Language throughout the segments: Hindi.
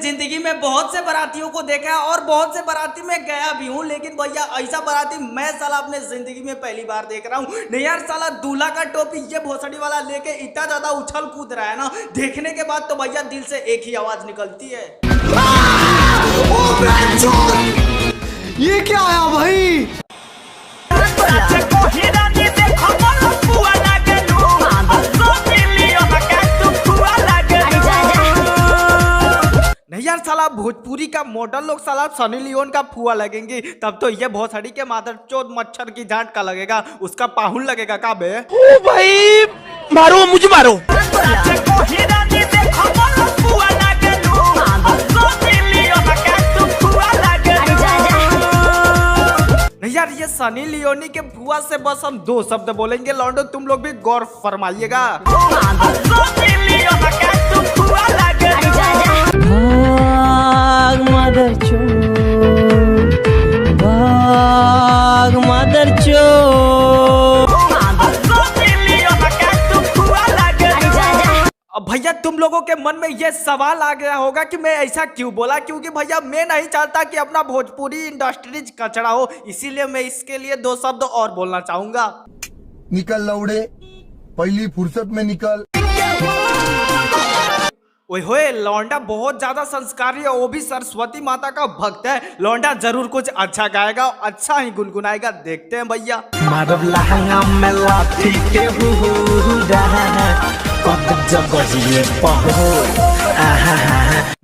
जिंदगी में बहुत से बारातियों को देखा है और बहुत से बाराती में गया भी हूँ, लेकिन भैया ऐसा बाराती मैं साला अपने जिंदगी में पहली बार देख रहा हूँ। नहीं यार, साला दूल्हा का टोपी ये भोसड़ी वाला लेके इतना ज्यादा उछल कूद रहा है ना, देखने के बाद तो भैया दिल से एक ही आवाज निकलती है, ये क्या आया भाई। नहीं यार, साला भोजपुरी का मॉडल लोग साला सनी लियोन का फुआ लगेंगे, तब तो ये भोसड़ी के मादर चोद मच्छर की जांच का लगेगा, उसका पाहुन लगेगा का बे। ओ भाई मारो, मुझे मारो। नहीं यार, ये सनी लियोनी के फुआ से बस हम दो शब्द बोलेंगे, लौंडो तुम लोग भी गौर फरमाइएगा। अब भैया तुम लोगों के मन में ये सवाल आ गया होगा कि मैं ऐसा क्यों बोला, क्योंकि भैया मैं नहीं चाहता कि अपना भोजपुरी इंडस्ट्रीज कचरा हो, इसीलिए मैं इसके लिए दो शब्द और बोलना चाहूंगा। निकल लौड़े, पहली फुर्सत में निकल। ओए होए, लौंडा बहुत ज्यादा संस्कारी है, वो भी सरस्वती माता का भक्त है। लौंडा जरूर कुछ अच्छा गाएगा, अच्छा ही गुनगुनाएगा, देखते हैं भैया।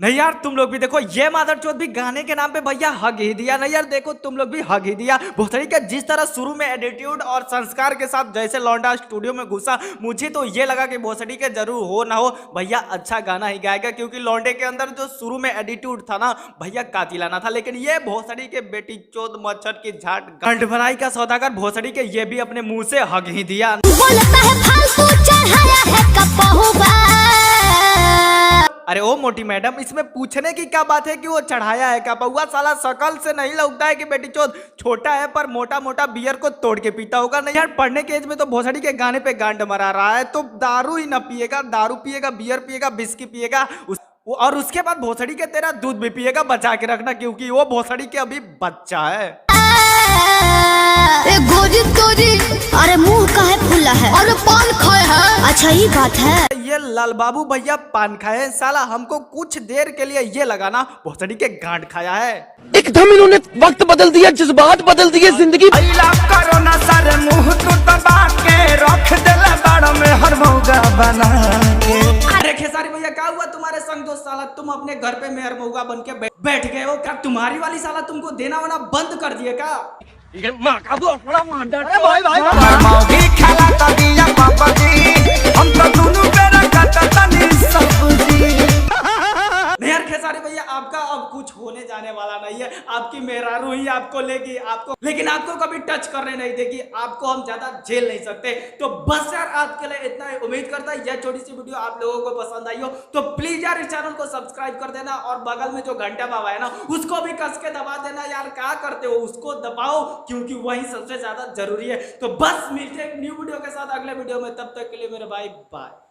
नहीं यार, तुम लोग भी देखो, ये मादरचोद भी गाने के नाम पे भैया हग ही दिया। नहीं यार देखो, तुम लोग भी हग ही दिया। भोसड़ी का जिस तरह शुरू में एटीट्यूड और संस्कार के साथ जैसे लौंडा स्टूडियो में घुसा, मुझे तो ये लगा कि भोसड़ी के जरूर हो ना हो भैया अच्छा गाना ही गाएगा, क्योंकि लौंडे के अंदर जो शुरू में एटीट्यूड था ना भैया कातिलाना था। लेकिन ये भोसड़ी के बेटी चोद मच्छर की झाट गंड भराई का सौदागर भोसड़ी के ये भी अपने मुंह से हग ही दिया। अरे ओ मोटी मैडम, इसमें पूछने की क्या बात है कि वो चढ़ाया है क्या? बउआ साला शकल से नहीं लगता है कि बेटी चोद छोटा है पर मोटा मोटा बियर को तोड़ के पीता होगा। नहीं यार, पढ़ने के एज में तो भोसड़ी के गाने पे गांड मरा रहा है, तो दारू ही ना पिएगा, दारू पिएगा, बियर पिएगा, बिस्की पिएगा, और उसके बाद भोसड़ी के तेरा दूध भी पिएगा, बचा के रखना, क्योंकि वो भोसड़ी के अभी बच्चा है। गोरी गोरी, अरे मुंह काहे फूला है? अरे पान खाए है। अच्छा ये बात है। ये लाल बाबू भैया पान खाए, साला हमको कुछ देर के लिए ये लगाना भोसड़ी के गांड खाया है। एकदम इन्होंने वक्त बदल दिया, जज्बात बदल दिए, जिंदगी करो ना सर मुंह तो दबा के रख देला बाड़ में हर मौगा बना के। अरे खेसारी भैया, क्या हुआ तुम्हारे संग दोस्त? साला तुम अपने घर पे मेहर मौगा बन के बैठ गए हो क्या? तुम्हारी वाली साला तुमको देना वाना बंद कर दिए क्या? नहीं यार खेसारी भैया, आपका अब कुछ होने जाने वाला नहीं है। आपकी मेहरारू ही आपको लेगी, लेकिन आपको कभी टच करने नहीं देगी, आपको हम ज्यादा झेल नहीं सकते। तो बस यार आज के लिए इतना ही। उम्मीद करता है यह छोटी सी वीडियो आप लोगों को पसंद आई हो, तो प्लीज यार इस चैनल को सब्सक्राइब कर देना, और बगल में जो घंटा बाबा है ना उसको भी कस के दबा देना। यार क्या करते हो, उसको दबाओ, क्योंकि वही सबसे ज्यादा जरूरी है। तो बस मिलते हैं एक न्यू वीडियो के साथ अगले वीडियो में, तब तक के लिए मेरे भाई बाय।